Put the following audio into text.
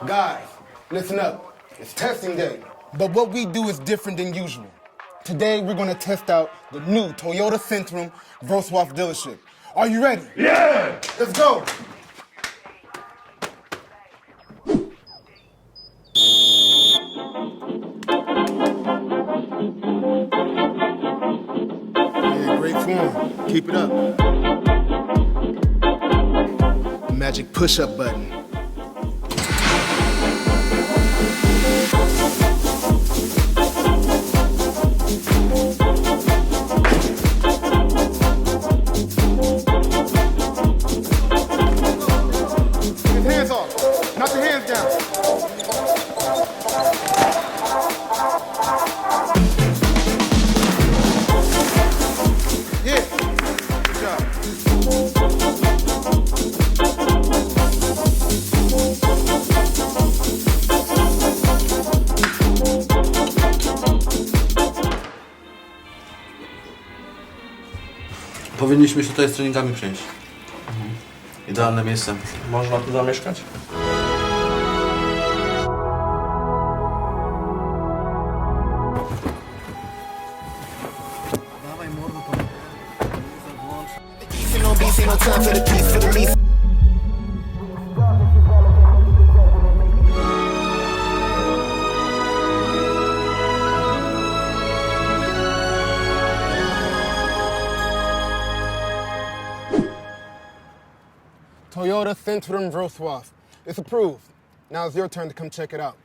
Guys, listen up. It's testing day. But what we do is different than usual. Today, we're going to test out the new Toyota Centrum Wrocław dealership. Are you ready? Yeah! Let's go! Yeah, great form. Keep it up. The magic push-up button. Hands off. Knock your hands down. Yeah. Good job. Powinniśmy się tutaj z treningami przyjść. Idealne miejsce. Można tu zamieszkać? Dawaj mordo, włącz. Toyota Centrum Wrocław. It's approved. Now it's your turn to come check it out.